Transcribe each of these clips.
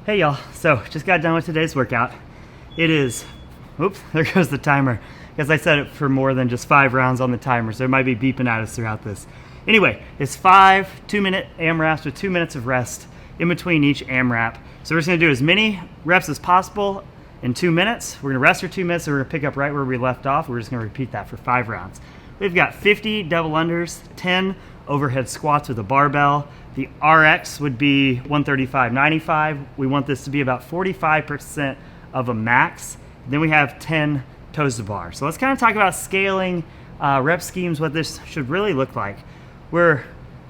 Hey y'all, so just got done with today's workout. It is, oops, there goes the timer, because I set it for more than just 5 rounds on the timer, so it might be beeping at us throughout this. Anyway, it's 5 2-minute AMRAPs with 2 minutes of rest in between each AMRAP. So we're just gonna do as many reps as possible in 2 minutes. We're gonna rest for 2 minutes, and we're gonna pick up right where we left off. We're just gonna repeat that for 5 rounds. We've got 50 double unders, 10 overhead squats with a barbell. The RX would be 135/95. We want this to be about 45% of a max. Then we have 10 toes to bar. So let's kind of talk about scaling rep schemes, what this should really look like. We're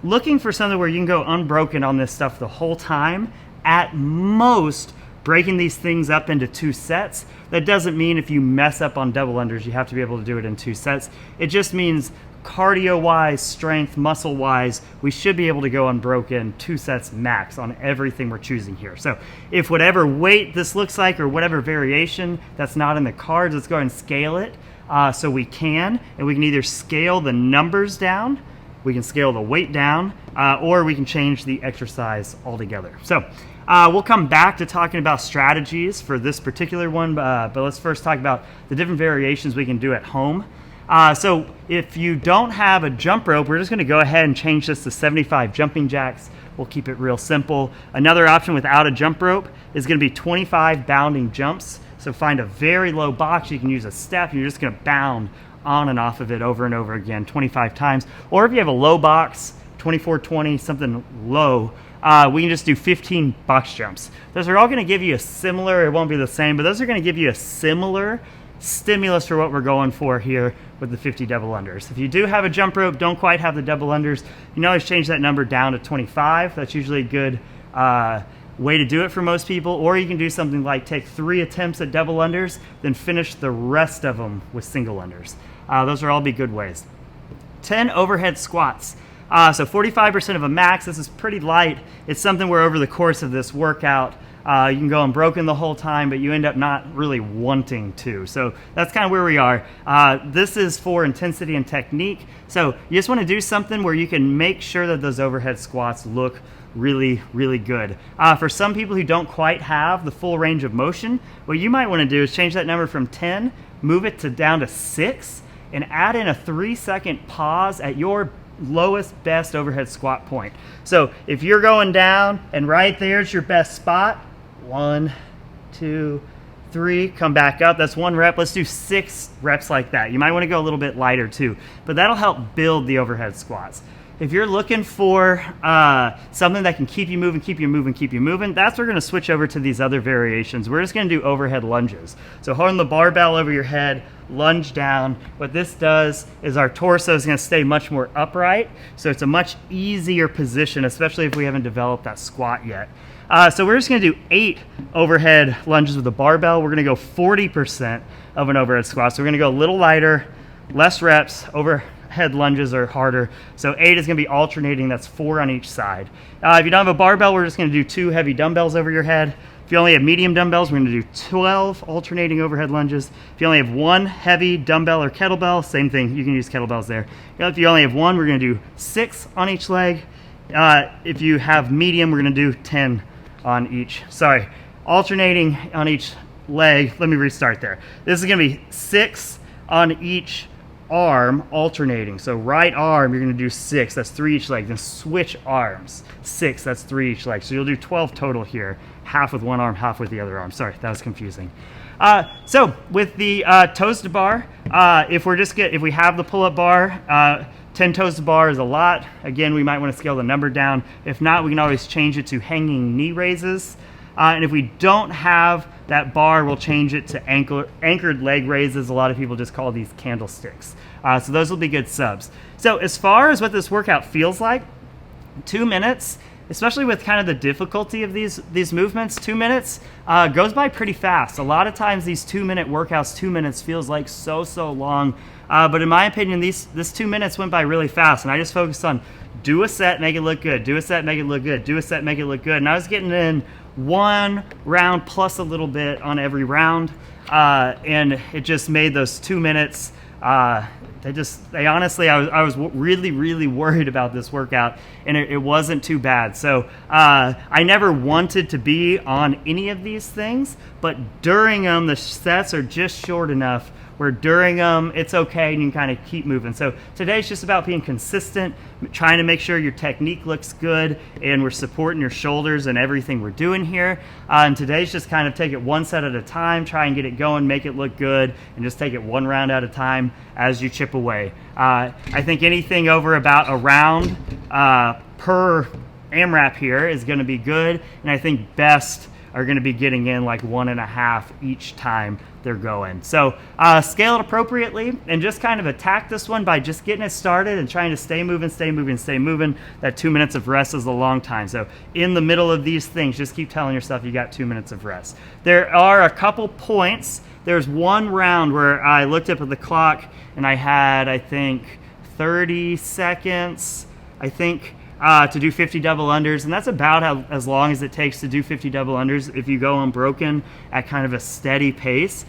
looking for something where you can go unbroken on this stuff the whole time. At most, breaking these things up into 2 sets. That doesn't mean if you mess up on double unders, you have to be able to do it in 2 sets. It just means cardio-wise, strength, muscle-wise, we should be able to go unbroken 2 sets max on everything we're choosing here. So if whatever weight this looks like or whatever variation that's not in the cards, let's go ahead and scale it so we can. And we can either scale the numbers down, we can scale the weight down, or we can change the exercise altogether. So we'll come back to talking about strategies for this particular one, but let's first talk about the different variations we can do at home. So if you don't have a jump rope, we're just going to go ahead and change this to 75 jumping jacks. We'll keep it real simple. Another option without a jump rope is going to be 25 bounding jumps. So find a very low box. You can use a step. And you're just going to bound on and off of it over and over again 25 times. Or if you have a low box, 24-20, something low, we can just do 15 box jumps. Those are all going to give you a similar, it won't be the same, but those are going to give you a similar stimulus for what we're going for here with the 50 double unders. If you do have a jump rope, don't quite have the double unders, you can always change that number down to 25. That's usually a good way to do it for most people. Or you can do something like take 3 attempts at double unders, then finish the rest of them with single unders. Those are all be good ways. 10 overhead squats. So 45% of a max. This is pretty light. It's something where over the course of this workout, you can go unbroken the whole time, but you end up not really wanting to. So that's kind of where we are. This is for intensity and technique. So you just want to do something where you can make sure that those overhead squats look really, really good. For some people who don't quite have the full range of motion, what you might want to do is change that number from 10, move it down to 6, and add in a 3-second pause at your lowest best overhead squat point. So if you're going down and right there's your best spot, 1, 2, 3, come back up. That's 1 rep. Let's do 6 reps like that. You might want to go a little bit lighter too, but that'll help build the overhead squats. If you're looking for something that can keep you moving, keep you moving, that's where we're going to switch over to these other variations. We're just going to do overhead lunges. So holding the barbell over your head, lunge down. What this does is our torso is going to stay much more upright, so it's a much easier position, especially if we haven't developed that squat yet. So we're just going to do 8 overhead lunges with a barbell. We're going to go 40% of an overhead squat. So we're going to go a little lighter, less reps. Overhead lunges are harder. So 8 is going to be alternating. That's 4 on each side. If you don't have a barbell, we're just going to do 2 heavy dumbbells over your head. If you only have medium dumbbells, we're going to do 12 alternating overhead lunges. If you only have 1 heavy dumbbell or kettlebell, same thing. You can use kettlebells there. If you only have 1, we're going to do 6 on each leg. If you have medium, we're going to do 10 on each, alternating on each leg. Let me restart there. This is going to be 6 on each arm alternating. So right arm, you're going to do 6. That's 3 each leg. Then switch arms. 6. That's 3 each leg. So you'll do 12 total here. Half with one arm, half with the other arm. Sorry, that was confusing. So with the toes to bar, if we have the pull-up bar, 10 toes to bar is a lot. Again, we might want to scale the number down. If not, we can always change it to hanging knee raises. And if we don't have that bar, we'll change it to anchored leg raises. A lot of people just call these candlesticks. So those will be good subs. So as far as what this workout feels like, 2 minutes, especially with kind of the difficulty of these movements, 2 minutes goes by pretty fast. A lot of times these 2-minute workouts, 2 minutes feels like so long. But in my opinion, this 2 minutes went by really fast, and I just focused on do a set, make it look good, do a set, make it look good, do a set, make it look good. And I was getting in 1 round plus a little bit on every round, and it just made those 2 minutes honestly, I was really worried about this workout, and it wasn't too bad. So I never wanted to be on any of these things, but during them, the sets are just short enough where during them, it's okay and you can kind of keep moving. So today's just about being consistent, trying to make sure your technique looks good, and we're supporting your shoulders and everything we're doing here. And today's just kind of take it one set at a time, try and get it going, make it look good, and just take it one round at a time as you chip away. I think anything over about a round per AMRAP here is going to be good, and I think best are going to be getting in like 1.5 each time they're going. So scale it appropriately and just kind of attack this one by just getting it started and trying to stay moving. That 2 minutes of rest is a long time. So in the middle of these things, just keep telling yourself you got 2 minutes of rest. There are a couple points. There's one round where I looked up at the clock and I had, I think, 30 seconds, to do 50 double unders, and that's about as long as it takes to do 50 double unders if you go unbroken at kind of a steady pace.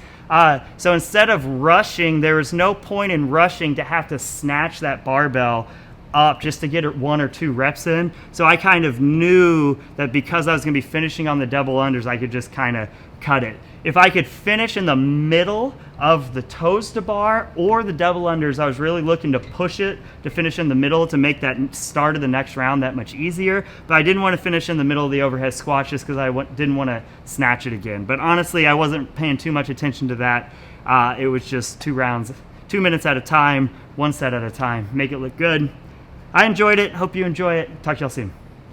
So instead of rushing, there was no point in rushing to have to snatch that barbell up just to get 1 or 2 reps in. So I kind of knew that because I was going to be finishing on the double unders, I could just kind of cut it. If I could finish in the middle of the toes to bar or the double unders, I was really looking to push it to finish in the middle to make that start of the next round that much easier. But I didn't want to finish in the middle of the overhead squat just because I didn't want to snatch it again. But honestly, I wasn't paying too much attention to that. It was just 2 rounds, 2 minutes at a time, 1 set at a time. Make it look good. I enjoyed it. Hope you enjoy it. Talk to y'all soon.